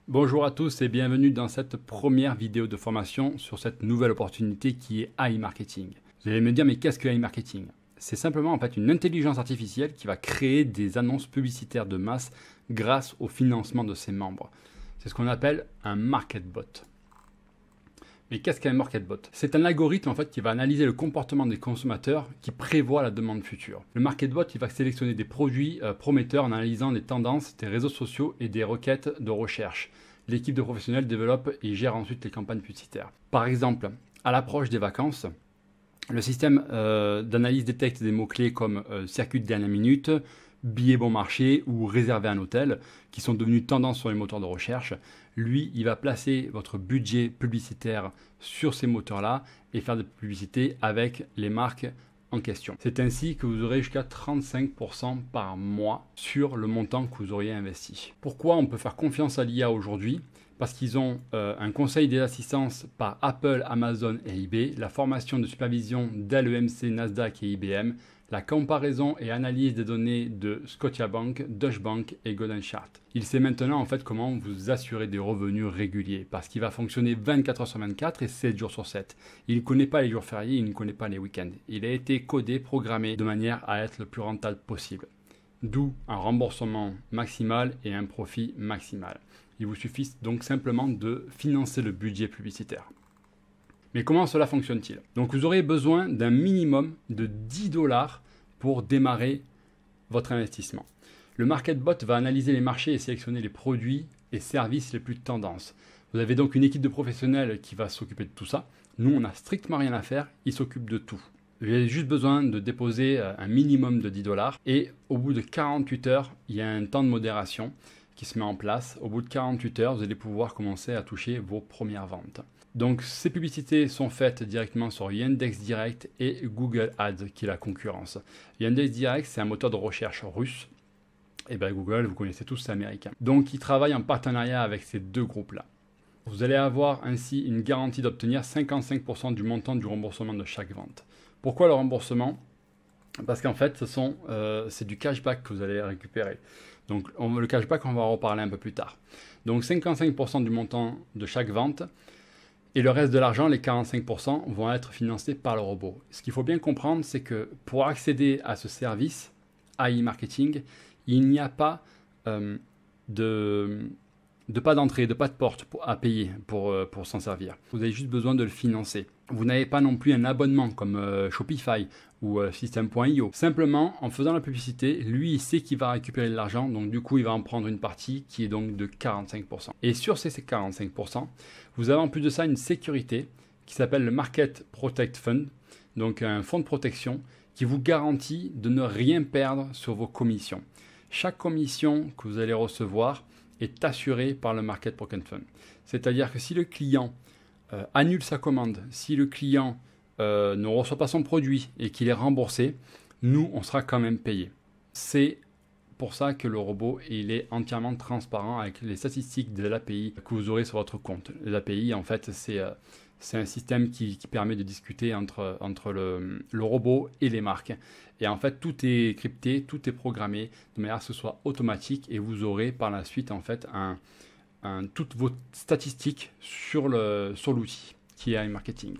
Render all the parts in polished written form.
Bonjour à tous et bienvenue dans cette première vidéo de formation sur cette nouvelle opportunité qui est AI Marketing. Vous allez me dire, mais qu'est-ce que AI Marketing? C'est simplement en fait une intelligence artificielle qui va créer des annonces publicitaires de masse grâce au financement de ses membres. C'est ce qu'on appelle un market bot. Mais qu'est-ce qu'un market bot? C'est un algorithme en fait qui va analyser le comportement des consommateurs qui prévoit la demande future. Le market bot il va sélectionner des produits prometteurs en analysant les tendances des réseaux sociaux et des requêtes de recherche. L'équipe de professionnels développe et gère ensuite les campagnes publicitaires. Par exemple, à l'approche des vacances, le système d'analyse détecte des mots-clés comme circuit de dernière minute, billets bon marché ou réservé un hôtel, qui sont devenus tendance sur les moteurs de recherche. Lui, il va placer votre budget publicitaire sur ces moteurs-là et faire des publicités avec les marques en question. C'est ainsi que vous aurez jusqu'à 35% par mois sur le montant que vous auriez investi. Pourquoi on peut faire confiance à l'IA aujourd'hui? Parce qu'ils ont un conseil des assistances par Apple, Amazon et eBay, la formation de supervision d'LEMC, Nasdaq et IBM, la comparaison et analyse des données de Scotiabank, Deutsche Bank et Golden Chart. Il sait maintenant en fait comment vous assurer des revenus réguliers parce qu'il va fonctionner 24 heures sur 24 et 7 jours sur 7. Il ne connaît pas les jours fériés, il ne connaît pas les week-ends. Il a été codé, programmé de manière à être le plus rentable possible. D'où un remboursement maximal et un profit maximal. Il vous suffit donc simplement de financer le budget publicitaire. Mais comment cela fonctionne-t-il? Donc vous aurez besoin d'un minimum de 10 $ pour démarrer votre investissement. Le market bot va analyser les marchés et sélectionner les produits et services les plus tendances. Vous avez donc une équipe de professionnels qui va s'occuper de tout ça. Nous, on n'a strictement rien à faire, ils s'occupent de tout. Vous avez juste besoin de déposer un minimum de 10 $ et au bout de 48 heures, il y a un temps de modération qui se met en place. Au bout de 48 heures, vous allez pouvoir commencer à toucher vos premières ventes. Donc ces publicités sont faites directement sur Yandex Direct et Google Ads qui est la concurrence. Yandex Direct c'est un moteur de recherche russe et bien Google vous connaissez tous c'est américain. Donc ils travaillent en partenariat avec ces deux groupes là. Vous allez avoir ainsi une garantie d'obtenir 55% du montant du remboursement de chaque vente. Pourquoi le remboursement? Parce qu'en fait c'est du cashback que vous allez récupérer. Donc le cashback on va en reparler un peu plus tard. Donc 55% du montant de chaque vente. Et le reste de l'argent, les 45%, vont être financés par le robot. Ce qu'il faut bien comprendre, c'est que pour accéder à ce service, AI Marketing, il n'y a pas pas d'entrée, de pas de porte à payer pour s'en servir. Vous avez juste besoin de le financer. Vous n'avez pas non plus un abonnement comme Shopify ou System.io. Simplement, en faisant la publicité, lui, il sait qu'il va récupérer de l'argent, donc du coup, il va en prendre une partie qui est donc de 45%. Et sur ces 45%, vous avez en plus de ça une sécurité qui s'appelle le Market Protect Fund, donc un fonds de protection qui vous garantit de ne rien perdre sur vos commissions. Chaque commission que vous allez recevoir est assurée par le Market Protect Fund. C'est-à-dire que si le client annule sa commande, si le client ne reçoit pas son produit et qu'il est remboursé, nous, on sera quand même payé. C'est pour ça que le robot, il est entièrement transparent avec les statistiques de l'API que vous aurez sur votre compte. L'API, en fait, c'est un système qui permet de discuter entre le robot et les marques. Et en fait, tout est crypté, tout est programmé de manière à ce que ce soit automatique et vous aurez par la suite, en fait, toutes vos statistiques sur l'outil qui est AI Marketing.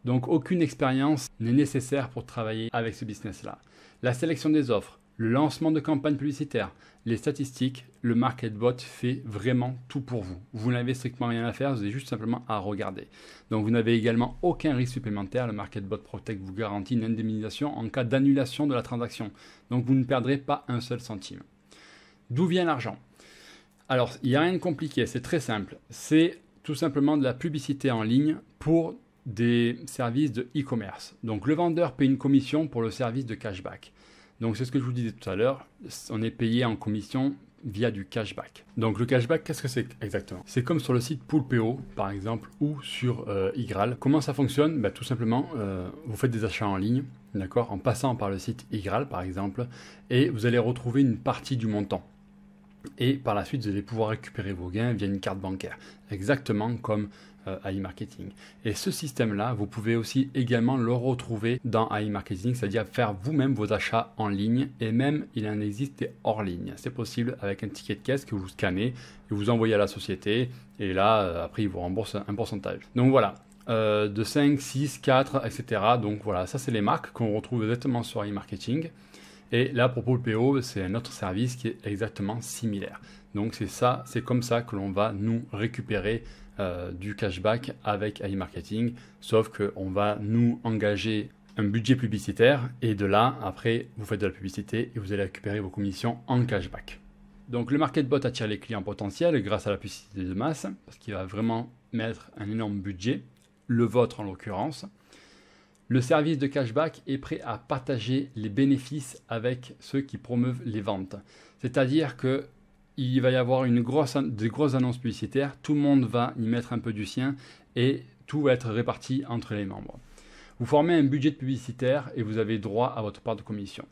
Donc, aucune expérience n'est nécessaire pour travailler avec ce business-là. La sélection des offres, le lancement de campagnes publicitaires, les statistiques, le MarketBot fait vraiment tout pour vous. Vous n'avez strictement rien à faire, vous avez juste simplement à regarder. Donc vous n'avez également aucun risque supplémentaire. Le MarketBot Protect vous garantit une indemnisation en cas d'annulation de la transaction. Donc vous ne perdrez pas un seul centime. D'où vient l'argent? Alors, il n'y a rien de compliqué, c'est très simple. C'est tout simplement de la publicité en ligne pour des services de e-commerce. Donc le vendeur paye une commission pour le service de cashback. Donc c'est ce que je vous disais tout à l'heure, on est payé en commission via du cashback. Donc le cashback, qu'est-ce que c'est exactement? C'est comme sur le site Poolpeo par exemple ou sur Igral. Comment ça fonctionne? Tout simplement, vous faites des achats en ligne, d'accord, en passant par le site Igral par exemple, et vous allez retrouver une partie du montant. Et par la suite, vous allez pouvoir récupérer vos gains via une carte bancaire, exactement comme AI Marketing. Et ce système-là, vous pouvez aussi également le retrouver dans AI Marketing, c'est-à-dire faire vous-même vos achats en ligne, et même il en existe des hors ligne. C'est possible avec un ticket de caisse que vous scannez et vous envoyez à la société, et là, après, ils vous remboursent un pourcentage. Donc voilà. De 5, 6, 4, etc. Donc voilà, ça c'est les marques qu'on retrouve exactement sur AI Marketing. Et là, Propos PO, c'est un autre service qui est exactement similaire. Donc c'est ça, c'est comme ça que l'on va nous récupérer du cashback avec AI Marketing, sauf qu'on va nous engager un budget publicitaire et de là, après, vous faites de la publicité et vous allez récupérer vos commissions en cashback. Donc le MarketBot attire les clients potentiels grâce à la publicité de masse, parce qu'il va vraiment mettre un énorme budget, le vôtre en l'occurrence. Le service de cashback est prêt à partager les bénéfices avec ceux qui promeuvent les ventes. C'est-à-dire qu'il va y avoir de grosses annonces publicitaires, tout le monde va y mettre un peu du sien et tout va être réparti entre les membres. Vous formez un budget publicitaire et vous avez droit à votre part de commission.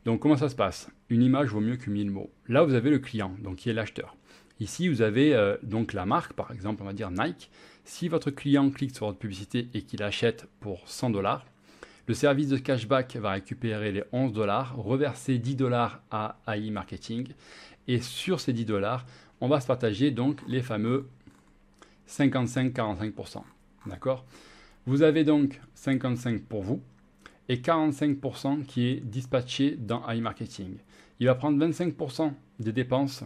Donc comment ça se passe? Une image vaut mieux que 1000 mots. Là vous avez le client, donc qui est l'acheteur. Ici vous avez donc la marque, par exemple on va dire Nike. Si votre client clique sur votre publicité et qu'il achète pour 100 $, le service de cashback va récupérer les 11 $, reverser 10 $ à AI Marketing. Et sur ces 10 $, on va se partager donc les fameux 55-45%. D'accord? Vous avez donc 55 pour vous et 45% qui est dispatché dans AI Marketing. Il va prendre 25% des dépenses.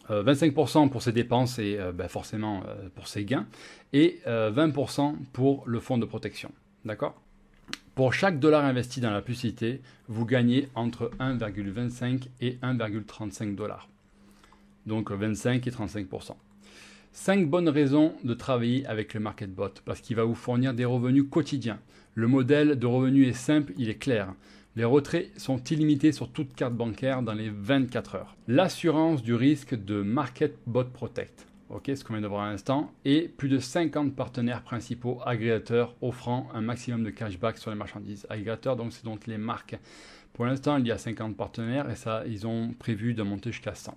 25% pour ses dépenses et forcément pour ses gains, et 20% pour le fonds de protection. D'accord? Pour chaque dollar investi dans la publicité, vous gagnez entre 1,25 et 1,35 $. Donc 25 et 35%. 5 bonnes raisons de travailler avec le MarketBot, parce qu'il va vous fournir des revenus quotidiens. Le modèle de revenu est simple, il est clair. Les retraits sont illimités sur toute carte bancaire dans les 24 heures. L'assurance du risque de MarketBot Protect, ce qu'on vient de voir à l'instant, et plus de 50 partenaires principaux agrégateurs offrant un maximum de cashback sur les marchandises. Agrégateurs, donc c'est donc les marques. Pour l'instant, il y a 50 partenaires et ça, ils ont prévu de monter jusqu'à 100.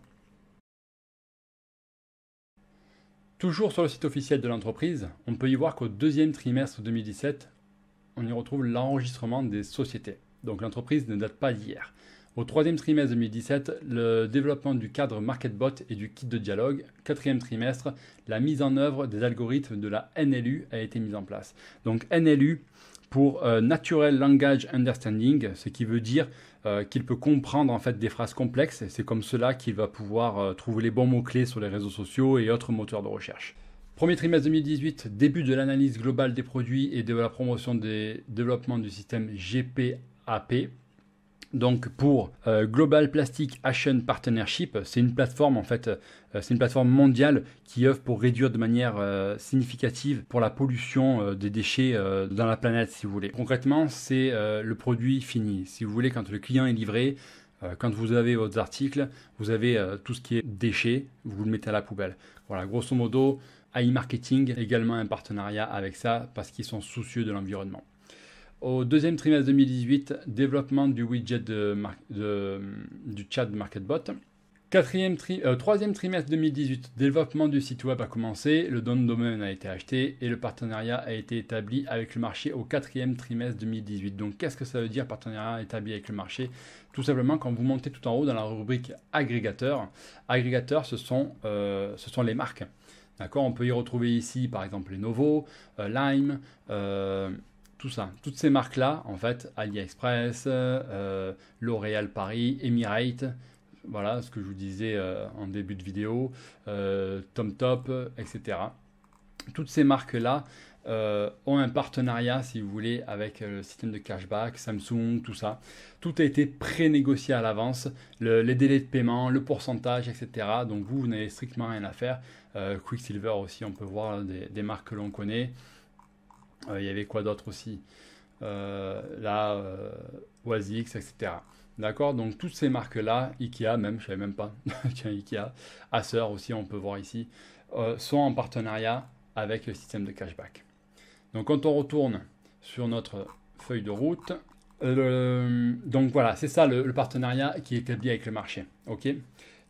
Toujours sur le site officiel de l'entreprise, on peut y voir qu'au deuxième trimestre 2017, on y retrouve l'enregistrement des sociétés. Donc l'entreprise ne date pas d'hier. Au troisième trimestre 2017, le développement du cadre MarketBot et du kit de dialogue. Quatrième trimestre, la mise en œuvre des algorithmes de la NLU a été mise en place. Donc NLU pour Natural Language Understanding, ce qui veut dire qu'il peut comprendre en fait des phrases complexes. C'est comme cela qu'il va pouvoir trouver les bons mots-clés sur les réseaux sociaux et autres moteurs de recherche. Premier trimestre 2018, début de l'analyse globale des produits et de la promotion des développements du système GPAP. Donc pour Global Plastic Action Partnership, c'est une plateforme en fait, c'est une plateforme mondiale qui œuvre pour réduire de manière significative pour la pollution des déchets dans la planète, si vous voulez. Concrètement, c'est le produit fini. Si vous voulez, quand le client est livré, quand vous avez votre article, vous avez tout ce qui est déchets, vous le mettez à la poubelle. Voilà, grosso modo, AI Marketing également un partenariat avec ça parce qu'ils sont soucieux de l'environnement. Au deuxième trimestre 2018, développement du widget du chat de MarketBot. Troisième trimestre 2018, développement du site web a commencé, le nom de domaine a été acheté et le partenariat a été établi avec le marché au quatrième trimestre 2018. Donc qu'est-ce que ça veut dire partenariat établi avec le marché? Tout simplement quand vous montez tout en haut dans la rubrique agrégateur, ce sont les marques. D'accord, on peut y retrouver ici par exemple Lenovo, Lime, tout ça, toutes ces marques-là, en fait, AliExpress, L'Oréal Paris, Emirate, voilà ce que je vous disais en début de vidéo, TomTop, etc. Toutes ces marques-là ont un partenariat, si vous voulez, avec le système de cashback, Samsung, tout ça. Tout a été pré-négocié à l'avance, les délais de paiement, le pourcentage, etc. Donc vous n'avez strictement rien à faire. Quicksilver aussi, on peut voir des marques que l'on connaît. Il y avait quoi d'autre aussi Oasix, etc. D'accord, donc toutes ces marques-là, Ikea même, je ne savais même pas, tiens, Ikea, Acer aussi, on peut voir ici, sont en partenariat avec le système de cashback. Donc quand on retourne sur notre feuille de route, donc voilà, c'est ça le partenariat qui est établi avec le marché. Ok.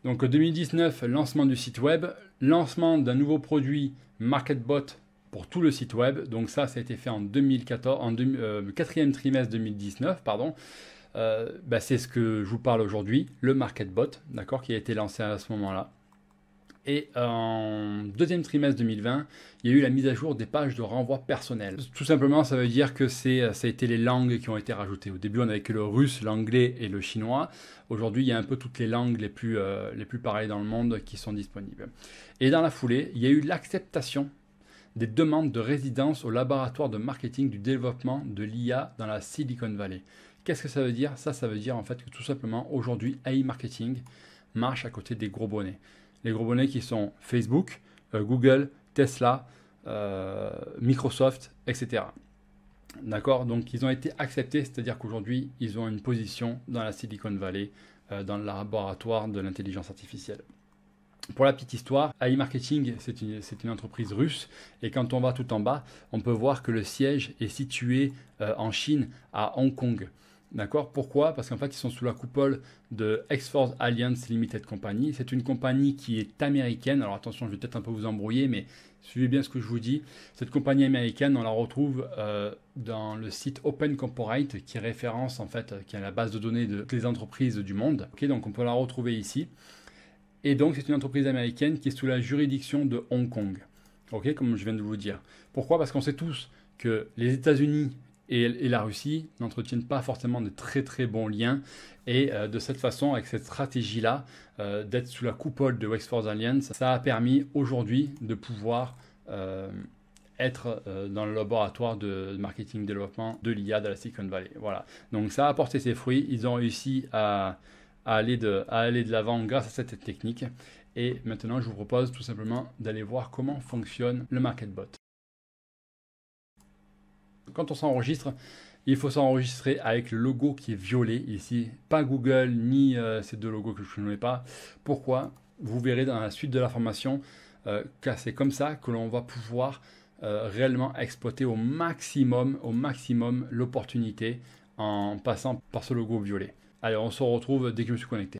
Donc 2019, lancement du site web, lancement d'un nouveau produit MarketBot pour tout le site web. Donc ça a été fait en 2014, quatrième trimestre 2019, pardon. C'est ce que je vous parle aujourd'hui, le MarketBot, d'accord, qui a été lancé à ce moment-là. Et en deuxième trimestre 2020, il y a eu la mise à jour des pages de renvoi personnel. Tout simplement, ça veut dire que ça a été les langues qui ont été rajoutées. Au début, on n'avait que le russe, l'anglais et le chinois. Aujourd'hui, il y a un peu toutes les langues les plus parlées dans le monde qui sont disponibles. Et dans la foulée, il y a eu l'acceptation des demandes de résidence au laboratoire de marketing du développement de l'IA dans la Silicon Valley. Qu'est-ce que ça veut dire? Ça veut dire en fait que tout simplement, aujourd'hui, AI Marketing marche à côté des gros bonnets. Les gros bonnets qui sont Facebook, Google, Tesla, Microsoft, etc. D'accord? Donc ils ont été acceptés, c'est-à-dire qu'aujourd'hui, ils ont une position dans la Silicon Valley, dans le laboratoire de l'intelligence artificielle. Pour la petite histoire, AI Marketing, c'est une entreprise russe, et quand on va tout en bas, on peut voir que le siège est situé en Chine, à Hong Kong. D'accord? Pourquoi? Parce qu'en fait, ils sont sous la coupole de X-Force Alliance Limited Company. C'est une compagnie qui est américaine. Alors attention, je vais peut-être un peu vous embrouiller, mais suivez bien ce que je vous dis. Cette compagnie américaine, on la retrouve dans le site Open Corporate, qui référence en fait, qui est la base de données de toutes les entreprises du monde. Okay, donc on peut la retrouver ici. Et donc c'est une entreprise américaine qui est sous la juridiction de Hong Kong. Okay, comme je viens de vous le dire. Pourquoi? Parce qu'on sait tous que les États-Unis et la Russie n'entretiennent pas forcément de très très bons liens. Et de cette façon, avec cette stratégie-là, d'être sous la coupole de X-Force Alliance, ça a permis aujourd'hui de pouvoir être dans le laboratoire de marketing développement de l'IA de la Silicon Valley. Voilà. Donc ça a apporté ses fruits. Ils ont réussi à aller de l'avant grâce à cette technique. Et maintenant, je vous propose tout simplement d'aller voir comment fonctionne le MarketBot. Quand on s'enregistre, il faut s'enregistrer avec le logo qui est violet ici, pas Google ni ces deux logos que je ne connais pas. Pourquoi? Vous verrez dans la suite de la formation que c'est comme ça que l'on va pouvoir réellement exploiter au maximum l'opportunité en passant par ce logo violet. Allez, on se retrouve dès que je me suis connecté.